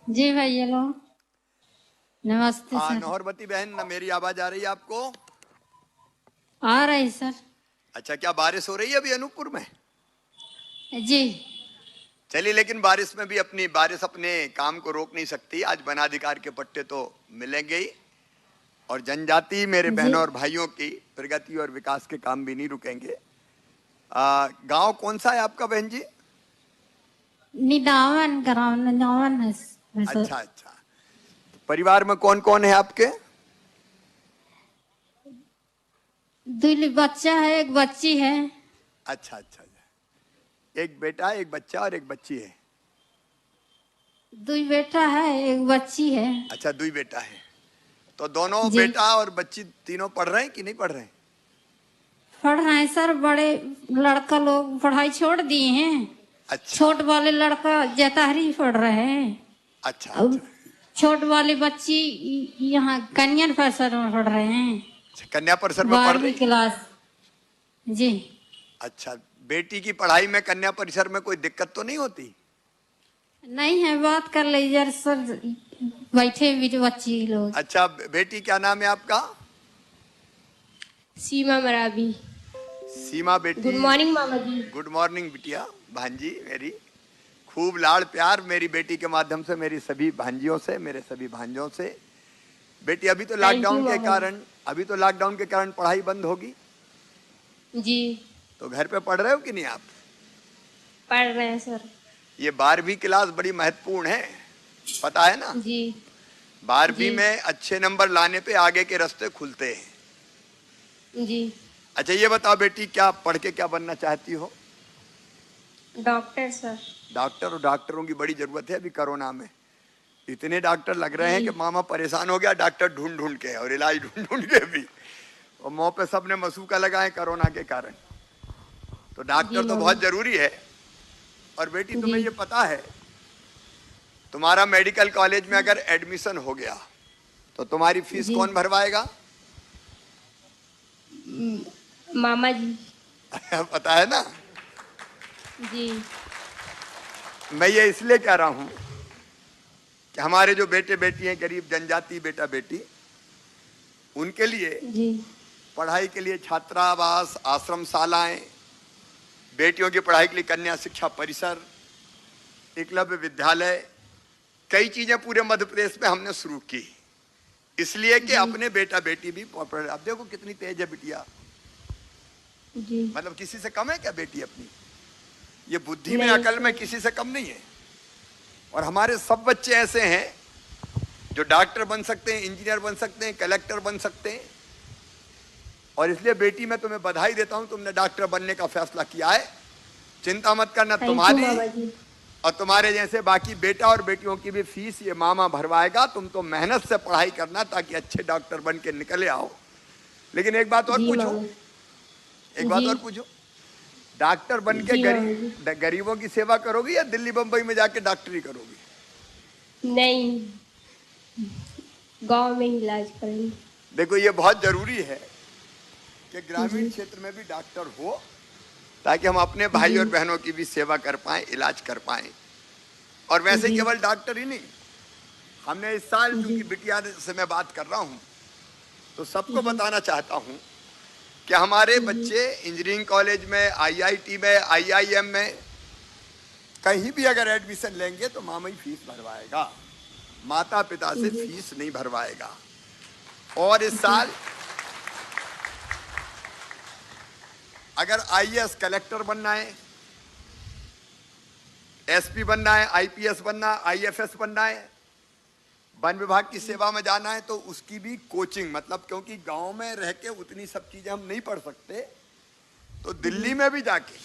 जी भैया लो। नमस्ते हाँ सर। नौहरवती बहन, न मेरी आवाज आ रही है आपको? आ रही सर। अच्छा, क्या बारिश हो रही है अभी अनूपपुर में? जी चलिए, लेकिन बारिश में भी अपनी बारिश अपने काम को रोक नहीं सकती। आज वनाधिकार के पट्टे तो मिलेंगे ही, और जनजाति मेरे जी। बहनों और भाइयों की प्रगति और विकास के काम भी नहीं रुकेंगे। गांव कौन सा है आपका बहन जी? निदावन कराओ, निदावन है सर। अच्छा अच्छा। तो परिवार में कौन कौन है आपके? दो बच्चा है, एक बच्ची है। अच्छा अच्छा अच्छा। एक बेटा, एक बच्चा और एक बच्ची है। दो बेटा है, एक बच्ची है। अच्छा, दुई बेटा है। तो दोनों जी बेटा और बच्ची तीनों पढ़ रहे हैं कि नहीं पढ़ रहे हैं? पढ़ रहे हैं सर। बड़े लड़का लोग पढ़ाई छोड़ दिए हैं। अच्छा छोट वाले लड़का जताहरी पढ़ रहे हैं। अच्छा अब अच्छा। छोट वाली बच्ची यहाँ कन्या परिसर में पढ़ रहे हैं। अच्छा, कन्या परिसर में पढ़ 12वीं रही? क्लास। जी अच्छा, बेटी की पढ़ाई में कन्या परिसर में कोई दिक्कत तो नहीं होती? नहीं है, बात कर लीजिए सर। बैठे भी जो बच्ची लोग। अच्छा, बेटी क्या नाम है आपका? सीमा मराबी। सीमा बेटी। गुड मॉर्निंग मामा जी। गुड मॉर्निंग बिटिया, भांजी मेरी। खूब लाड़ प्यार मेरी बेटी के माध्यम से मेरी सभी भांजियों से, मेरे सभी भांजों से। बेटी, थैंक यू मामा जी। अभी तो लॉकडाउन के कारण पढ़ाई बंद होगी, जी तो घर पे पढ़ रहे हो कि नहीं आप? पढ़ रहे हैं सर। ये 12वीं क्लास बड़ी महत्वपूर्ण है, पता है ना? जी 12वीं जी में अच्छे नंबर लाने पे आगे के रास्ते खुलते हैं। जी। अच्छा, ये बताओ बेटी, क्या पढ़ के क्या बनना चाहती हो? Doctor sir. डॉक्टर? और डॉक्टरों की बड़ी जरूरत है अभी कोरोना में। इतने डॉक्टर लग रहे हैं कि जी मामा परेशान हो गया, डॉक्टर ढूंढ ढूंढ के और इलाज ढूंढ ढूंढ के भी। और मुंह पे सबने मसूका लगाए कोरोना के कारण। तो जी डॉक्टर तो मामा बहुत जरूरी है। और बेटी, जी। तुम्हें ये पता है, तुम्हारा मेडिकल कॉलेज में अगर एडमिशन हो गया तो तुम्हारी फीस जी कौन भरवाएगा? मामा जी। पता है ना? जी मैं ये इसलिए कह रहा हूं कि हमारे जो बेटे बेटी हैं, गरीब जनजाति बेटा बेटी, उनके लिए जी पढ़ाई के लिए छात्रावास, आश्रम शालाएं, बेटियों की पढ़ाई के लिए कन्या शिक्षा परिसर, एकलव्य विद्यालय, कई चीजें पूरे मध्य प्रदेश में हमने शुरू की, इसलिए कि अपने बेटा बेटी भी पढ़। अब देखो कितनी तेज है बिटिया, जी। मतलब किसी से कम है क्या बेटी अपनी? ये बुद्धि में, नहीं अकल में सर। किसी से कम नहीं है। और हमारे सब बच्चे ऐसे हैं जो डॉक्टर बन सकते हैं, इंजीनियर बन सकते हैं, कलेक्टर बन सकते हैं। और इसलिए बेटी, मैं तुम्हें बधाई देता हूं, तुमने डॉक्टर बनने का फैसला किया है। चिंता मत करना, थैंक यू तुम्हारी मामा जी। और तुम्हारे जैसे बाकी बेटा और बेटियों की भी फीस ये मामा भरवाएगा। तुम तो मेहनत से पढ़ाई करना ताकि अच्छे डॉक्टर बन के निकले आओ। लेकिन एक बात और जी पूछो, मामा एक बात जी। और पूछो, डॉक्टर बन के जी मामा जी। गरीबों की सेवा करोगी या दिल्ली बंबई में जाके डॉक्टरी करोगी? नहीं, गांव में ही इलाज करेंगे। देखो, ये बहुत जरूरी है कि ग्रामीण जी क्षेत्र में भी डॉक्टर हो, ताकि हम अपने भाई जी और बहनों की भी सेवा कर पाएं, इलाज कर पाएं। और वैसे जी केवल डॉक्टर ही नहीं, हमने इस साल, जी चूंकि बिटिया से मैं बात कर रहा हूं, तो सबको जी बताना चाहता हूं कि हमारे जी बच्चे इंजीनियरिंग कॉलेज में, आईआईटी में, आईआईएम में कहीं भी अगर एडमिशन लेंगे तो मामा ही फीस भरवाएगा, माता पिता से जी फीस नहीं भरवाएगा। और इस जी साल अगर आईएएस कलेक्टर बनना है, एसपी बनना है, आईपीएस बनना है, आईएफएस बनना है, वन विभाग की सेवा में जाना है, तो उसकी भी कोचिंग, मतलब क्योंकि गांव में रह के उतनी सब चीजें हम नहीं पढ़ सकते, तो दिल्ली में भी जाके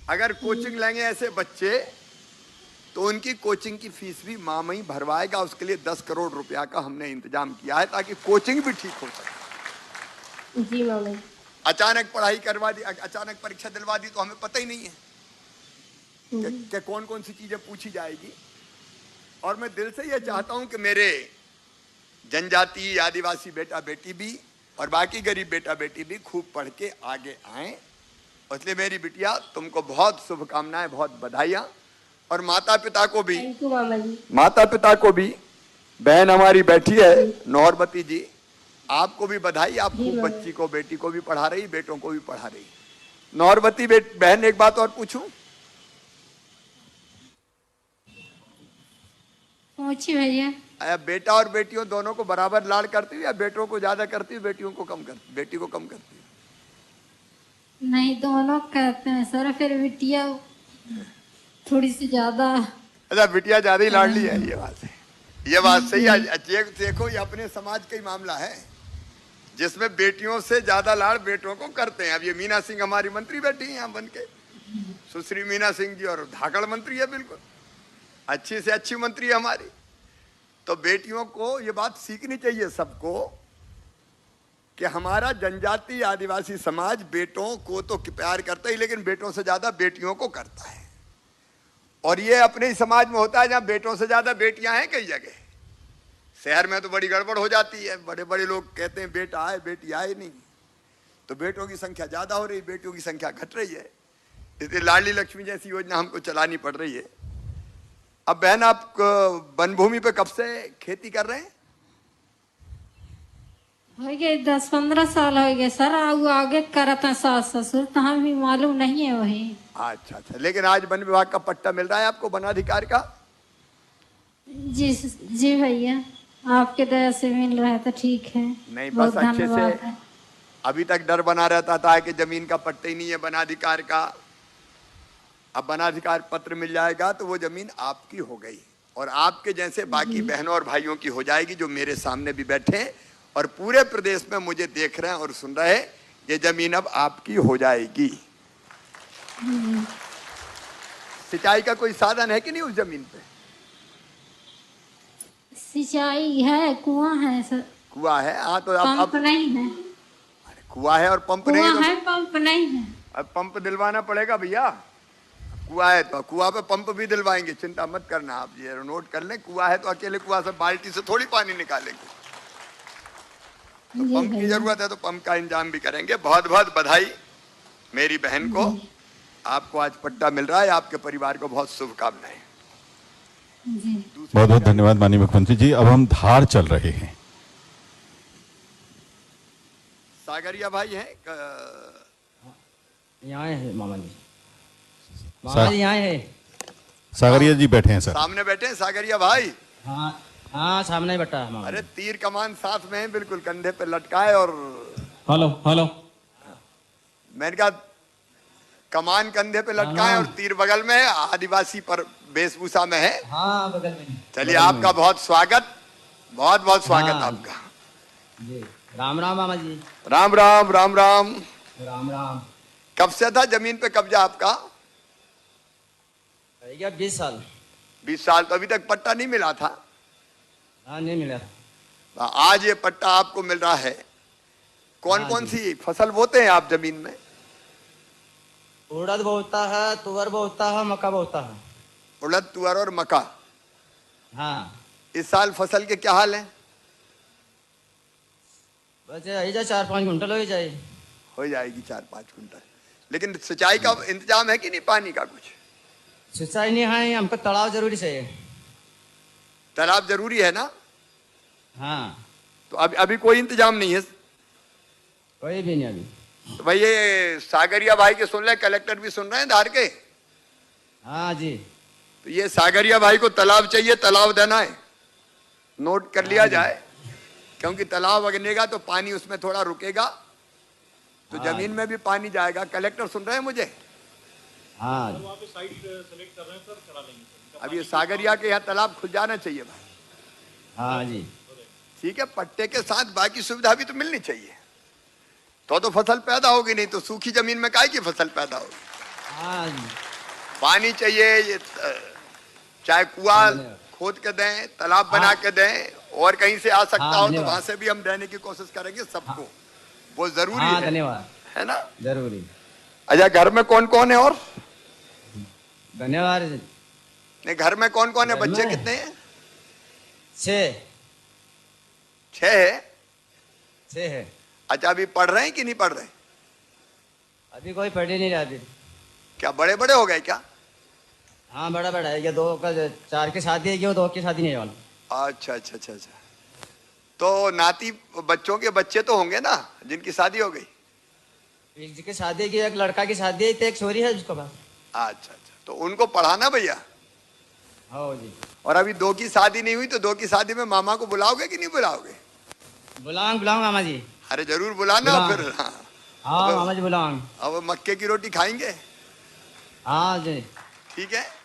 अगर कोचिंग लेंगे ऐसे बच्चे, तो उनकी कोचिंग की फीस भी मामा ही भरवाएगा। उसके लिए 10 करोड़ रुपया का हमने इंतजाम किया है ताकि कोचिंग भी ठीक हो सके। जी मामा जी। अचानक पढ़ाई करवा दी, अचानक परीक्षा दिलवा दी तो हमें पता ही नहीं है कि कौन कौन सी चीजें पूछी जाएगी। और मैं दिल से ये चाहता हूं कि मेरे जनजाति, आदिवासी बेटा बेटी भी और बाकी गरीब बेटा बेटी भी खूब पढ़ के आगे आए। इसलिए मेरी बिटिया, तुमको बहुत शुभकामनाएं, बहुत बधाइयां। और माता पिता को भी, थैंक यू मामा जी। माता पिता को भी, बहन हमारी बैठी है नौरमती जी, आपको भी बधाई। आप जी, खूब मामा। बच्ची को, बेटी को भी पढ़ा रही, बेटों को भी पढ़ा रही। नौरमती बहन, एक बात और पूछूं? पूछी भैया। बेटा और बेटियों दोनों को बराबर लाड़ करती हो या बेटों को ज्यादा करती हो, बेटियों को कम करती, बेटी को कम करती हो? नहीं, दोनों कहते हैं सर, फिर बिटिया थोड़ी सी ज्यादा। अच्छा, बिटिया ज्यादा ही लाडली है, ये बात है, ये बात सही है। देखो, ये अपने समाज का ही मामला है जिसमें बेटियों से ज्यादा लाड़ बेटों को करते हैं। अब ये मीना सिंह हमारी मंत्री बैठी है यहाँ बन के, सुश्री मीना सिंह जी, और धाकड़ मंत्री है, बिल्कुल अच्छी से अच्छी मंत्री है हमारी। तो बेटियों को ये बात सीखनी चाहिए सबको कि हमारा जनजाति आदिवासी समाज बेटों को तो प्यार करता ही, लेकिन बेटों से ज्यादा बेटियों को करता है। और ये अपने ही समाज में होता है जहां बेटों से ज्यादा बेटियां हैं कई जगह। शहर में तो बड़ी गड़बड़ हो जाती है, बड़े बड़े लोग कहते हैं बेटा आए बेटी आए नहीं, तो बेटों की संख्या ज्यादा हो रही, बेटियों की संख्या घट रही है। इसलिए लाडली लक्ष्मी जैसी योजना हमको चलानी पड़ रही है। अब बहन, आप वन भूमि पे कब से खेती कर रहे हैं? हो गए 10-15 साल हो गए सर। आगे करते हैं सास ससुर, तो हमें मालूम नहीं है वही। अच्छा अच्छा, लेकिन आज वन विभाग का पट्टा मिल रहा है आपको, वनाधिकार का? जी जी भैया, आपके दया से मिल रहा है तो ठीक है। नहीं, बहुत बस अच्छे धन्यवाद से। है। अभी तक डर बना रहता था कि जमीन का पट्टा ही नहीं है वनाधिकार का। अब वनाधिकार पत्र मिल जाएगा तो वो जमीन आपकी हो गई, और आपके जैसे बाकी बहनों और भाइयों की हो जाएगी जो मेरे सामने भी बैठे हैं और पूरे प्रदेश में मुझे देख रहे हैं और सुन रहे हैं। ये जमीन अब आपकी हो जाएगी। सिंचाई का कोई साधन है कि नहीं उस जमीन पे? सिंचाई है, कुआं है सर। कुआं है? हाँ, तो पंप नहीं है। कुआं है और पंप नहीं कुआं तो है, पंप नहीं है। अब पंप दिलवाना पड़ेगा भैया। कुआं है तो कुआं पे पंप भी दिलवाएंगे, चिंता मत करना आप, ये नोट कर लें। कुआं है तो अकेले कुआं से बाल्टी से थोड़ी पानी निकालेंगे, तो जी पंप की भैया। जरूरत है तो पंप का इंतजाम भी करेंगे। बहुत बहुत बधाई मेरी बहन को, आपको आज पट्टा मिल रहा है, आपके परिवार को बहुत शुभकामनाएं। जी बहुत बहुत धन्यवाद माननीय मुख्यमंत्री जी। अब हम धार चल रहे हैं। सागरिया भाई हैं यहाँ है मामा जी, मामा जी यहाँ है। सागरिया जी बैठे हैं सर। सामने बैठे हैं सागरिया भाई। हाँ हाँ, सामने ही बैठा है मामा। अरे तीर कमान साथ में है, बिल्कुल कंधे पे लटकाए, और हेलो हेलो, मैंने कहा कमान कंधे पे लटकाए और तीर बगल में है, आदिवासी पर वेशभूषा में है। हाँ बगल में। चलिए, आपका बहुत स्वागत, बहुत बहुत स्वागत हाँ। आपका जी, राम राम मामा जी। राम राम राम राम। राम राम। कब से था जमीन पे कब्जा आपका? 20 साल। 20 साल। तो अभी तक पट्टा नहीं मिला था? हाँ, नहीं मिला। आज ये पट्टा आपको मिल रहा है। कौन कौन सी फसल बोते हैं आप जमीन में? उड़द बोता है, तुअर बोता है, मक्का बोता है। उड़द, तुअर और मक्का। हाँ, इस साल फसल के क्या हाल है? बस यही जा 4-5 कुंटल हो जाए। हो जाएगी 4-5 कुंटल। लेकिन सिंचाई का इंतजाम है कि नहीं, पानी का कुछ? सिंचाई नहीं है, हमको तालाब जरूरी चाहिए। तालाब जरूरी है ना? हाँ, तो अभी कोई इंतजाम नहीं है? कोई भी नहीं अभी। तो भाई ये सागरिया भाई के सुन रहे, कलेक्टर भी सुन रहे हैं धार के। हाँ जी। तो ये सागरिया भाई को तालाब चाहिए, तालाब देना है, नोट कर लिया जाए, क्योंकि तालाब बनेगा तो पानी उसमें थोड़ा रुकेगा, तो जमीन में भी पानी जाएगा। कलेक्टर सुन रहे हैं मुझे? हाँ, अब ये सागरिया के यहाँ तालाब खुल जाना चाहिए भाई। हाँ जी। ठीक है, पट्टे के साथ बाकी सुविधा भी तो मिलनी चाहिए, तो फसल पैदा होगी, नहीं तो सूखी जमीन में काहे की फसल पैदा होगी। हाँ जी। पानी चाहिए, ये चाहे कुआं खोद के दें, तालाब बना के दें, और कहीं से आ सकता हो तो वहां से भी हम देने की कोशिश करेंगे सबको, वो जरूरी हाँ, है। धन्यवाद। है ना? जरूरी। अच्छा, घर में कौन कौन है? और धन्यवाद। नहीं, घर में कौन कौन है? घर बच्चे में? कितने हैं? 6 है। 6 है। अच्छा, अभी पढ़ रहे हैं कि नहीं पढ़ रहे? अभी कोई पढ़ ही नहीं रहा। अभी क्या बड़े बड़े हो गए क्या? हाँ बड़ा बड़ा है, ये 2 का 4 की शादी है, ये 2 की शादी नहीं है वाला। अच्छा अच्छा अच्छा अच्छा। तो नाती बच्चों के बच्चे तो होंगे ना जिनकी शादी हो गई? एक जी की शादी की, एक लड़का की शादी है, तो एक छोरी है उसके पास। अच्छा अच्छा, तो उनको पढ़ाना भैया। हाँ जी। और अभी 2 की शादी नहीं हुई, तो 2 की शादी में मामा को बुलाओगे कि नहीं बुलाओगे? बुलाऊंगा मामा जी। अरे जरूर बुलाना। बुलाऊं। फिर हाँ, हाँ मामा जी बुलाऊंगा। अब मक्के की रोटी खाएंगे। हाँ जी। ठीक है।